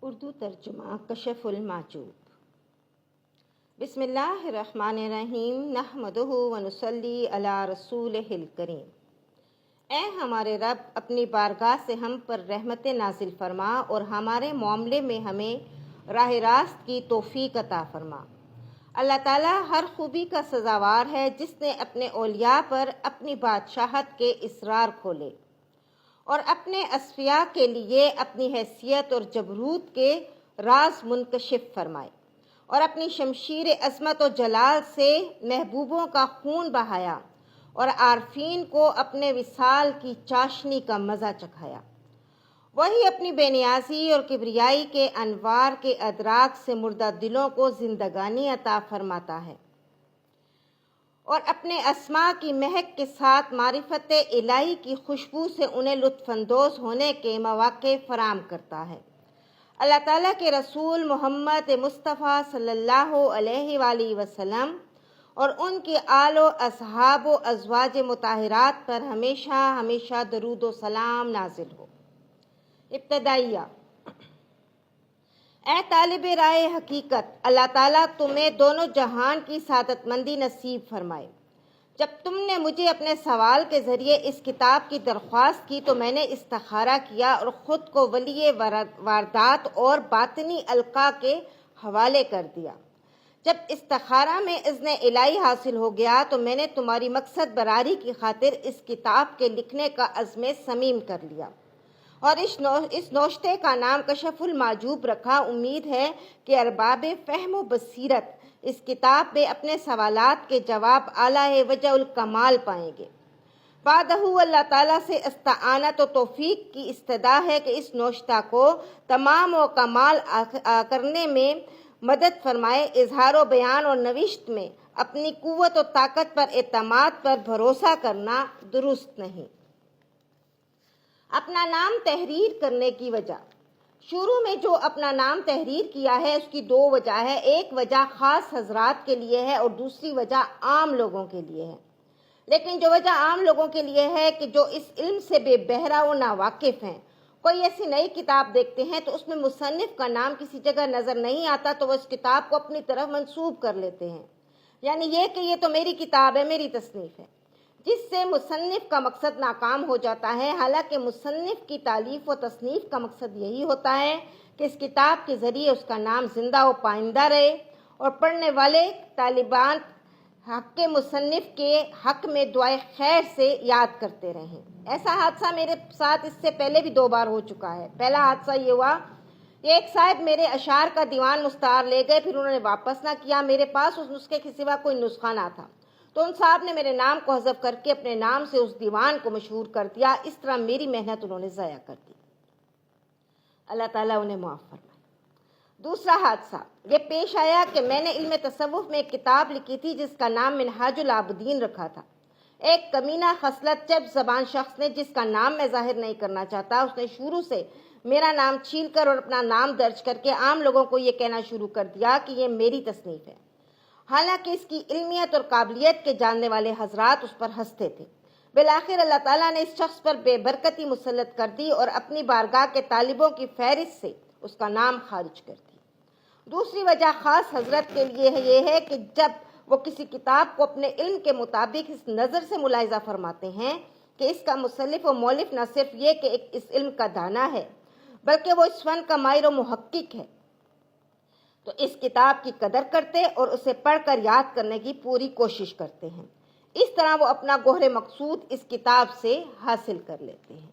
اردو ترجمہ کشف المحجوب۔ بسم اللہ الرحمن الرحیم، نحمدہ ونصلی علی رسولہ الکریم۔ اے ہمارے رب، اپنی بارگاہ سے ہم پر رحمت نازل فرما اور ہمارے معاملے میں ہمیں راہ راست کی توفیق عطا فرما۔ اللہ تعالیٰ ہر خوبی کا سزاوار ہے جس نے اپنے اولیاء پر اپنی بادشاہت کے اسرار کھولے اور اپنے اصفیاء کے لیے اپنی حیثیت اور جبروت کے راز منکشف فرمائے اور اپنی شمشیر عظمت و جلال سے محبوبوں کا خون بہایا اور عارفین کو اپنے وصال کی چاشنی کا مزہ چکھایا۔ وہی اپنی بے نیازی اور کبریائی کے انوار کے ادراک سے مردہ دلوں کو زندگانی عطا فرماتا ہے اور اپنے اسماء کی مہک کے ساتھ معرفت الہی کی خوشبو سے انہیں لطف اندوز ہونے کے مواقع فراہم کرتا ہے۔ اللہ تعالیٰ کے رسول محمد مصطفیٰ صلی اللہ علیہ وآلہ وسلم اور ان کے آل و اصحاب و ازواج مطہرات پر ہمیشہ ہمیشہ درود و سلام نازل ہو۔ ابتدائیہ۔ اے طالب راہ حقیقت، اللہ تعالیٰ تمہیں دونوں جہان کی سعادت مندی نصیب فرمائے۔ جب تم نے مجھے اپنے سوال کے ذریعے اس کتاب کی درخواست کی تو میں نے استخارہ کیا اور خود کو ولی واردات اور باطنی القاء کے حوالے کر دیا۔ جب استخارہ میں اذن الہی حاصل ہو گیا تو میں نے تمہاری مقصد براری کی خاطر اس کتاب کے لکھنے کا عزم صمیم کر لیا اور اس نوشتے کا نام کشف المحجوب رکھا۔ امید ہے کہ ارباب فہم و بصیرت اس کتاب میں اپنے سوالات کے جواب اعلیٰ وجہ الکمال پائیں گے۔ بعدہ اللہ تعالیٰ سے استعانت و توفیق کی استدعا ہے کہ اس نوشتہ کو تمام و کمال کرنے میں مدد فرمائے۔ اظہار و بیان اور نوشت میں اپنی قوت و طاقت پر اعتماد پر بھروسہ کرنا درست نہیں۔ اپنا نام تحریر کرنے کی وجہ۔ شروع میں جو اپنا نام تحریر کیا ہے اس کی دو وجہ ہے۔ ایک وجہ خاص حضرات کے لیے ہے اور دوسری وجہ عام لوگوں کے لیے ہے۔ لیکن جو وجہ عام لوگوں کے لیے ہے کہ جو اس علم سے بے بہرا و ناواقف ہیں، کوئی ایسی نئی کتاب دیکھتے ہیں تو اس میں مصنف کا نام کسی جگہ نظر نہیں آتا تو وہ اس کتاب کو اپنی طرف منسوب کر لیتے ہیں، یعنی یہ کہ یہ تو میری کتاب ہے، میری تصنیف ہے، جس سے مصنف کا مقصد ناکام ہو جاتا ہے۔ حالانکہ مصنف کی تالیف و تصنیف کا مقصد یہی ہوتا ہے کہ اس کتاب کے ذریعے اس کا نام زندہ و پائندہ رہے اور پڑھنے والے طالبان حق کے مصنف کے حق میں دعائے خیر سے یاد کرتے رہیں۔ ایسا حادثہ میرے ساتھ اس سے پہلے بھی 2 بار ہو چکا ہے۔ پہلا حادثہ یہ ہوا کہ ایک صاحب میرے اشعار کا دیوان مستعار لے گئے، پھر انہوں نے واپس نہ کیا۔ میرے پاس اس نسخے کے سوا کوئی نسخہ نہ تھا تو ان صاحب نے میرے نام کو حذف کر کے اپنے نام سے اس دیوان کو مشہور کر دیا۔ اس طرح میری محنت انہوں نے ضائع کر دی۔ اللہ تعالیٰ انہیں معاف فرمائے۔ دوسرا حادثہ یہ پیش آیا کہ میں نے علم تصوف میں ایک کتاب لکھی تھی جس کا نام منہاج العابدین رکھا تھا۔ ایک کمینہ خصلت چب زبان شخص نے، جس کا نام میں ظاہر نہیں کرنا چاہتا، اس نے شروع سے میرا نام چھیل کر اور اپنا نام درج کر کے عام لوگوں کو یہ کہنا شروع کر دیا کہ یہ میری تصنیف ہے، حالانکہ اس کی علمیت اور قابلیت کے جاننے والے حضرات اس پر ہنستے تھے۔ بالآخر اللہ تعالیٰ نے اس شخص پر بے برکتی مسلط کر دی اور اپنی بارگاہ کے طالبوں کی فہرست سے اس کا نام خارج کر دی۔ دوسری وجہ خاص حضرت کے لیے یہ ہے کہ جب وہ کسی کتاب کو اپنے علم کے مطابق اس نظر سے ملاحظہ فرماتے ہیں کہ اس کا مصنف و مؤلف نہ صرف یہ کہ اس علم کا دانا ہے بلکہ وہ اس فن کا ماہر و محقق ہے، تو اس کتاب کی قدر کرتے اور اسے پڑھ کر یاد کرنے کی پوری کوشش کرتے ہیں۔ اس طرح وہ اپنا گوہر مقصود اس کتاب سے حاصل کر لیتے ہیں۔